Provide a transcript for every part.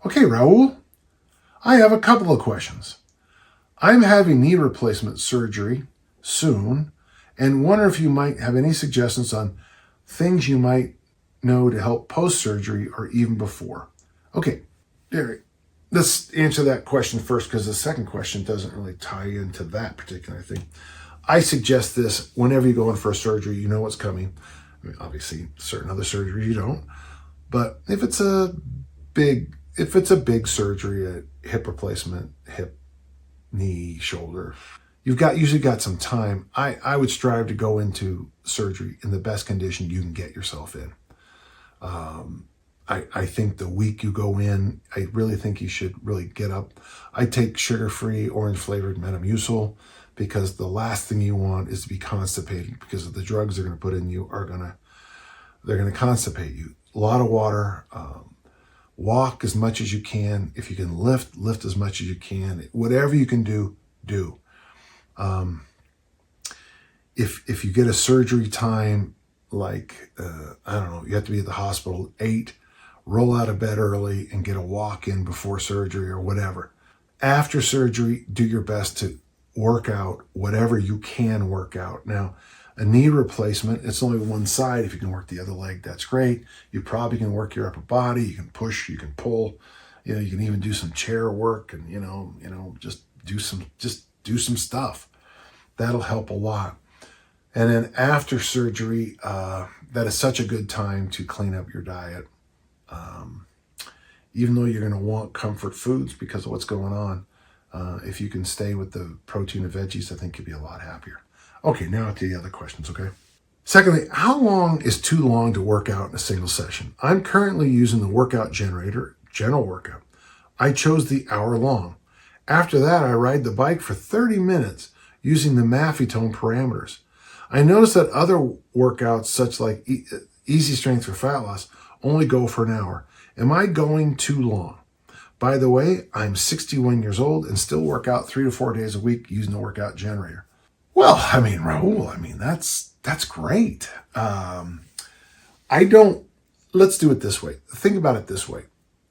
Okay, Raul, I have a couple of questions. I'm having knee replacement surgery soon and wonder if you might have any suggestions on things you might know to help post-surgery or even before. Okay, Derek, let's answer that question first because the second question doesn't really tie into that particular thing. I suggest this whenever you go in for a surgery, you know what's coming. I mean, obviously, certain other surgeries you don't. But if it's a big surgery, a hip replacement, hip, knee, shoulder, you've usually got some time. I would strive to go into surgery in the best condition you can get yourself in. I think the week you go in, I really think you should really get up. I take sugar-free, orange-flavored Metamucil because the last thing you want is to be constipated because of the drugs they're going to put in you they're going to constipate you. A lot of water, walk as much as you can. If you can lift as much as you can. Whatever you can do. If you get a surgery time, like, I don't know, you have to be at the hospital at 8, roll out of bed early and get a walk in before surgery or whatever. After surgery, do your best to work out whatever you can work out. Now, a knee replacement, it's only one side. If you can work the other leg, that's great. You probably can work your upper body. You can push, you can pull, you can even do some chair work and, just do some stuff. That'll help a lot. And then after surgery, that is such a good time to clean up your diet. Even though you're going to want comfort foods because of what's going on, if you can stay with the protein and veggies, I think you'll be a lot happier. Okay, now to the other questions, okay? Secondly, how long is too long to work out in a single session? I'm currently using the workout generator, General Workout. I chose the hour long. After that, I ride the bike for 30 minutes using the Maffetone parameters. I noticed that other workouts, such like Easy Strength for Fat Loss, only go for an hour. Am I going too long? By the way, I'm 61 years old and still work out 3 to 4 days a week using the workout generator. Well, Raul, that's great. Let's do it this way. Think about it this way.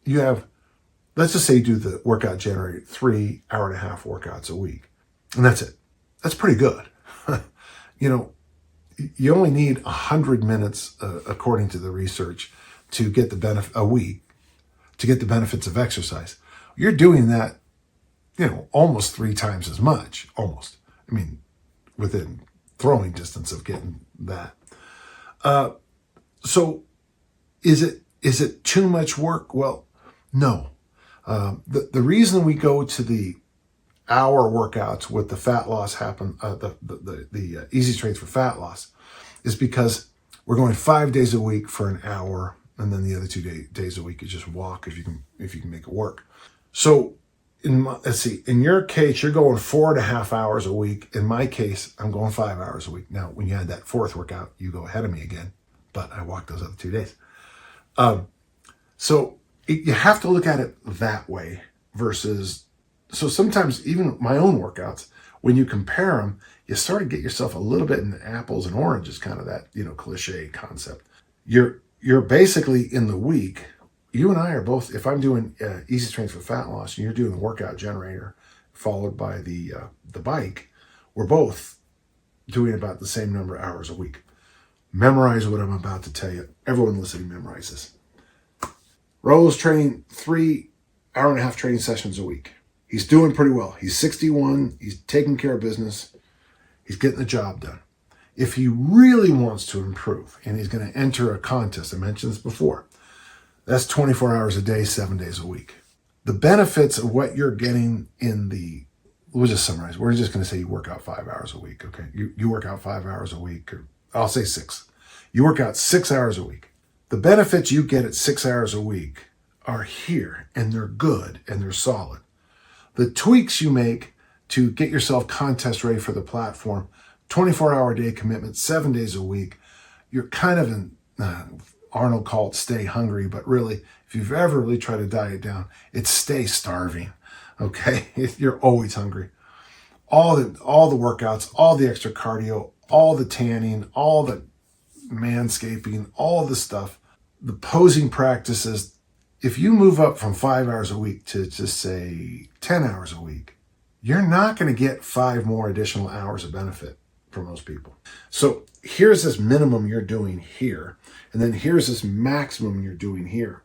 Let's just say you do the workout generator 3 hour-and-a-half workouts a week. And that's it. That's pretty good. You only need 100 minutes, according to the research, to get the benefit a week, to get the benefits of exercise. You're doing that, almost 3 times as much, almost. Within throwing distance of getting that. So is it too much work? Well, no. The reason we go to the hour workouts with the fat loss the Easy Strength for Fat Loss is because we're going 5 days a week for an hour, and then the other 2 days a week is just walk if you can make it work. So in your case, you're going 4.5 hours a week. In my case, I'm going 5 hours a week. Now, when you had that fourth workout, you go ahead of me again, but I walked those other 2 days. You have to look at it that way versus, so sometimes even my own workouts, when you compare them, you sort of get yourself a little bit in apples and oranges, kind of that, cliche concept. You're basically in the week, you and I are both, if I'm doing Easy Strength for Fat Loss and you're doing the workout generator followed by the bike, we're both doing about the same number of hours a week. Memorize what I'm about to tell you. Everyone listening, memorize this. Raul's training 3 hour-and-a-half training sessions a week. He's doing pretty well. He's 61. He's taking care of business. He's getting the job done. If he really wants to improve and he's going to enter a contest, I mentioned this before, that's 24 hours a day, 7 days a week. The benefits of what you're getting we'll just summarize. We're just going to say you work out 5 hours a week, okay? You work out 5 hours a week, or I'll say 6. You work out 6 hours a week. The benefits you get at 6 hours a week are here, and they're good, and they're solid. The tweaks you make to get yourself contest ready for the platform, 24-hour day commitment, 7 days a week, you're kind of in, Arnold called stay hungry, but really, if you've ever really tried to diet down, it's stay starving, okay? You're always hungry. All the workouts, all the extra cardio, all the tanning, all the manscaping, all the stuff, the posing practices, if you move up from 5 hours a week to just say 10 hours a week, you're not going to get 5 more additional hours of benefit for most people. So here's this minimum you're doing here, and then here's this maximum you're doing here.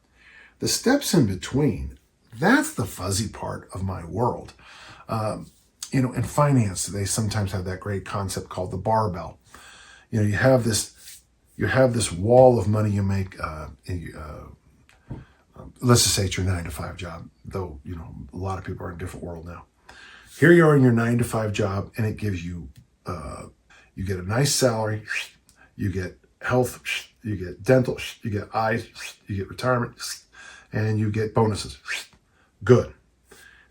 The steps in between, that's the fuzzy part of my world. In finance, they sometimes have that great concept called the barbell. You have this wall of money you make. Let's just say it's your 9-to-5 job, though a lot of people are in a different world now. Here you are in your 9-to-5 job, and it gives you you get a nice salary, you get health, you get dental, you get eyes, you get retirement, and you get bonuses. Good.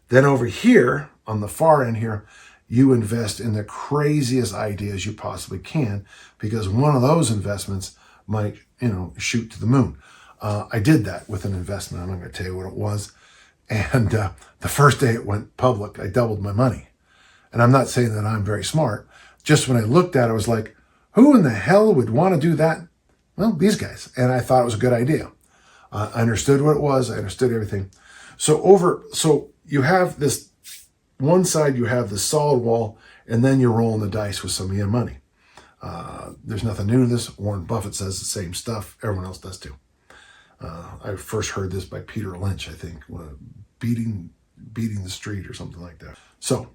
Then over here, on the far end here, you invest in the craziest ideas you possibly can, because one of those investments might, shoot to the moon. I did that with an investment. I'm not going to tell you what it was. And the first day it went public, I doubled my money. And I'm not saying that I'm very smart. Just when I looked at it, I was like, who in the hell would want to do that? Well, these guys. And I thought it was a good idea. I understood what it was. I understood everything. So you have this one side, you have the solid wall, and then you're rolling the dice with some of your money. There's nothing new to this. Warren Buffett says the same stuff. Everyone else does too. I first heard this by Peter Lynch, I think, beating the street or something like that. So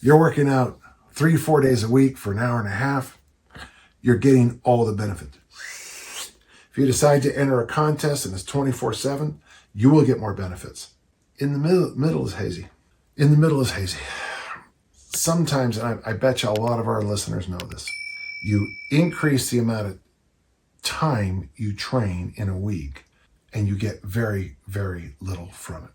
you're working out 3-4 days a week for an hour and a half. You're getting all the benefits. If you decide to enter a contest and it's 24/7, you will get more benefits. In the middle is hazy. In the middle is hazy. Sometimes, and I bet you a lot of our listeners know this, you increase the amount of time you train in a week and you get very, very little from it.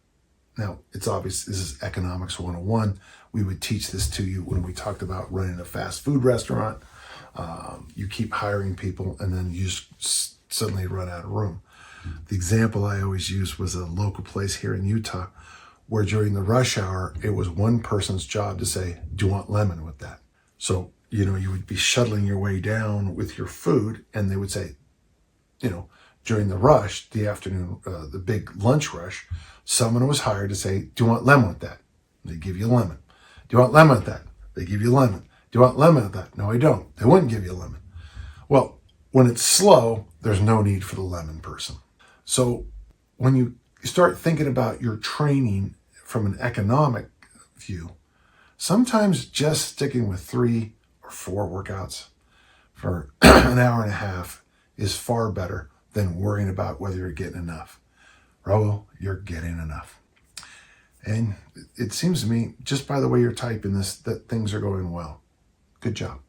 Now, it's obvious this is economics 101. We would teach this to you when we talked about running a fast food restaurant. You keep hiring people and then you just suddenly run out of room. The example I always use was a local place here in Utah where during the rush hour, it was one person's job to say, do you want lemon with that? So, you would be shuttling your way down with your food and they would say, during the rush, the afternoon, the big lunch rush, someone was hired to say, do you want lemon with that? They give you lemon. Do you want lemon with that? They give you lemon. Do you want lemon with that? No, I don't. They wouldn't give you lemon. Well, when it's slow, there's no need for the lemon person. So when you start thinking about your training from an economic view, sometimes just sticking with 3 or 4 workouts for an hour and a half is far better than worrying about whether you're getting enough. Raul, you're getting enough. And it seems to me, just by the way you're typing this, that things are going well. Good job.